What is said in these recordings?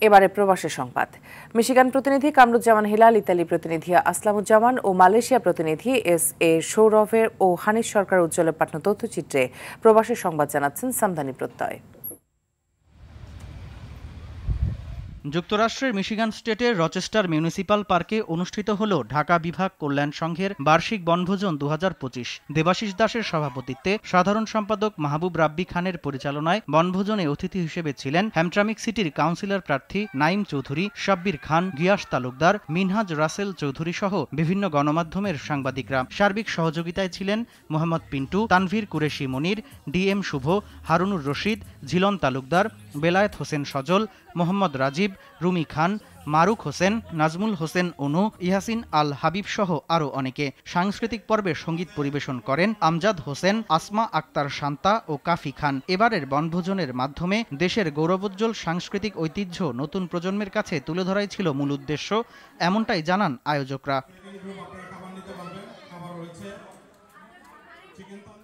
এবারে প্রবাসী সংবাদ। মিশিগান প্রতিনিধি কামরুজ্জামান হিলাল, ইতালি প্রতিনিধি আসলামুজ্জামান ও মালয়েশিয়া প্রতিনিধি এস.এ. সৌরভের ও হানিফ সরকার উজ্জ্বলের পাঠানো তথ্যচিত্রে প্রবাসী সংবাদ জানাচ্ছেন সামদানি প্রত্যয়। যুক্তরাষ্ট্রের মিশিগান স্টেটের রচেস্টার মিউনিসিপাল পার্কে অনুষ্ঠিত হল ঢাকা বিভাগ কল্যাণ সংঘের বার্ষিক বনভোজন 2025। দেবাশিস দাসের সভাপতিত্বে সাধারণ সম্পাদক মাহবুব রাব্বি খানের পরিচালনায় বনভোজনে অতিথি হিসেবে ছিলেন হ্যামট্রামিক সিটির কাউন্সিলর প্রার্থী নাইম চৌধুরী, শাব্বির খান, গিয়াস তালুকদার, মিনহাজ রাসেল চৌধুরী সহ বিভিন্ন গণমাধ্যমের সাংবাদিকরা। সার্বিক সহযোগিতায় ছিলেন মোহাম্মদ পিন্টু, তানভীর কুরেশি মনির, ডিএম শুভ, হারুনুর রশিদ, ঝিলন তালুকদার, বেলায়েত হোসেন সজল, মোহাম্মদ রাজীব, রুমি খান, মারুক হোসেন, নাজমুল হোসেন অনু, ইয়াসিন আল হাবিব সহ আরও অনেকে। সাংস্কৃতিক পর্বে সঙ্গীত পরিবেশন করেন আমজাদ হোসেন, আসমা আক্তার শান্তা ও কাফি খান। এবারের বনভোজনের মাধ্যমে দেশের গৌরবোজ্জ্বল সাংস্কৃতিক ঐতিহ্য নতুন প্রজন্মের কাছে তুলে ধরাই ছিল মূল উদ্দেশ্য, এমনটাই জানান আয়োজকরা।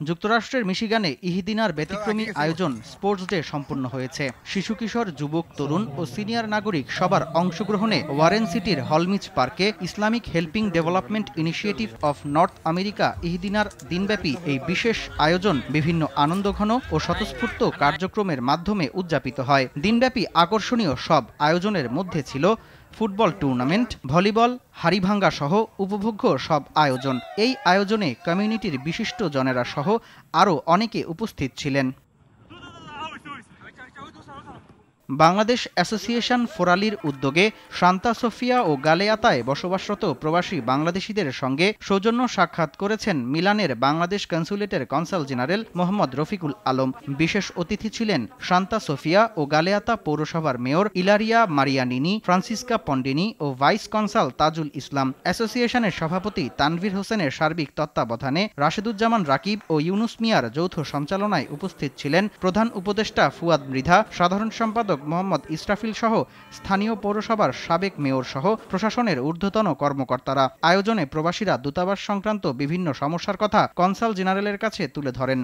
যুক্তরাষ্ট্রের মিশিগানে ইহিদিনার ব্যতিক্রমী আয়োজন স্পোর্টস ডে সম্পন্ন হয়েছে। শিশু কিশোর, যুবক, তরুণ ও সিনিয়র নাগরিক সবার অংশগ্রহণে ওয়ারেন সিটির হলমিচ পার্কে Islamic helping development initiative of North America ইহিদিনার দিনব্যাপী এই বিশেষ আয়োজন বিভিন্ন আনন্দঘন ও স্বতঃস্ফূর্ত কার্যক্রমের মাধ্যমে উদযাপিত হয়। দিনব্যাপী আকর্ষণীয় সব আয়োজনের মধ্যে ছিল ফুটবল টুর্নামেন্ট, ভলিবল, হাড়িভাঙ্গা সহ উপভোগ্য সব আয়োজন। এই আয়োজনে কমিউনিটির বিশিষ্ট জনেরা সহ আরও অনেকে উপস্থিত ছিলেন। বাংলাদেশ অ্যাসোসিয়েশন ফোরালির উদ্যোগে সান্তা সোফিয়া ও গালেয়াতায় বসবাসরত প্রবাসী বাংলাদেশিদের সঙ্গে সৌজন্য সাক্ষাৎ করেছেন মিলানের বাংলাদেশ কনস্যুলেটের কনসাল জেনারেল মোহাম্মদ রফিকুল আলম। বিশেষ অতিথি ছিলেন সান্তা সোফিয়া ও গালেয়াতা পৌরসভার মেয়র ইলারিয়া মারিয়ানিনি, ফ্রান্সিসকা পন্ডিনি ও ভাইস কনসাল তাজুল ইসলাম। অ্যাসোসিয়েশনের সভাপতি তানভীর হোসেনের সার্বিক তত্ত্বাবধানে রাশেদুজ্জামান রাকিব ও ইউনুস মিয়ার যৌথ সঞ্চালনায় উপস্থিত ছিলেন প্রধান উপদেষ্টা ফুয়াদ মৃধা, সাধারণ সম্পাদক মোহাম্মদ ইসরাফিল সহ স্থানীয় পৌরসভার সাবেক মেয়র সহ প্রশাসনের ঊর্ধ্বতন কর্মকর্তারা। আয়োজনে প্রবাসীরা দূতাবাস সংক্রান্ত বিভিন্ন সমস্যার কথা কনসাল জেনারেলের কাছে তুলে ধরেন।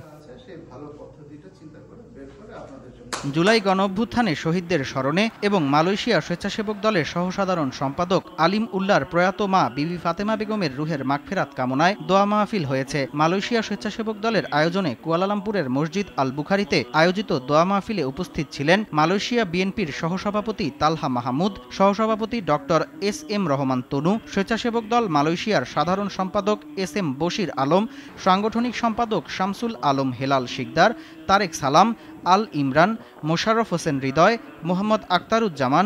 জুলাই গণঅভ্যুত্থানে শহীদদের স্মরণে এবং মালয়েশিয়া স্বেচ্ছাসেবক দলের সহসাধারণ সম্পাদক আলিম উল্লাহর প্রয়াত মা বিবি ফাতেমা বেগমের রুহের মাগফিরাত কামনায় দোয়া মাহফিল হয়েছে। মালয়েশিয়া স্বেচ্ছাসেবক দলের আয়োজনে কুয়ালালামপুরের মসজিদ আল বুখারীতে আয়োজিত দোয়া মাহফিলে উপস্থিত ছিলেন মালয়েশিয়া বিএনপির সহসভাপতি তালহা মাহমুদ, সহসভাপতি ডক্টর এস.এম. রহমান তনু, স্বেচ্ছাসেবক দল মালয়েশিয়ার সাধারণ সম্পাদক এস.এম. বশির আলম, সাংগঠনিক সম্পাদক শামসুল আলম হেলাল শিকদার, তারেক সালাম, আল ইমরান, মোশাররফ হোসেন হৃদয়, মোহাম্মদ আক্তারুজ্জামান,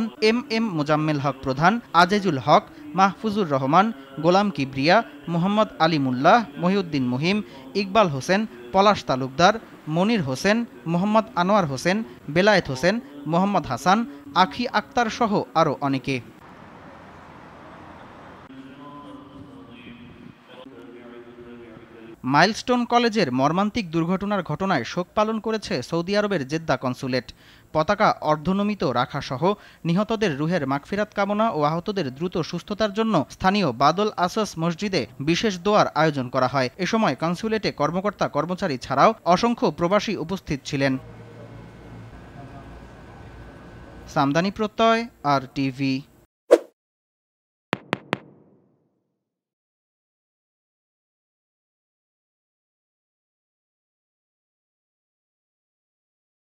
এম মোজাম্মেল হক প্রধান, আজিজুল হক, মাহফুজুর রহমান, গোলাম কিবরিয়া, মোহাম্মদ আলিমুল্লাহ, মহিউদ্দিন মুহিম, ইকবাল হোসেন, পলাশ তালুকদার, মনির হোসেন, মোহাম্মদ আনোয়ার হোসেন, বেলায়েত হোসেন, মোহাম্মদ হাসান, আখি আক্তার সহ আরও অনেকে। মাইলস্টোন কলেজের মর্মান্তিক দুর্ঘটনার ঘটনায় শোক পালন করেছে সৌদি আরবের জেদ্দা কনস্যুলেট। পতাকা অর্ধনমিত রাখা সহ নিহতদের রুহের মাগফিরাত কামনা ও আহতদের দ্রুত সুস্থতার জন্য স্থানীয় বাদল আসস মসজিদে বিশেষ দোয়ার আয়োজন করা হয়। এ সময় কনস্যুলেটে কর্মকর্তা কর্মচারী ছাড়াও অসংখ্য প্রবাসী উপস্থিত ছিলেন। সামদানি প্রত্যয়, RTV।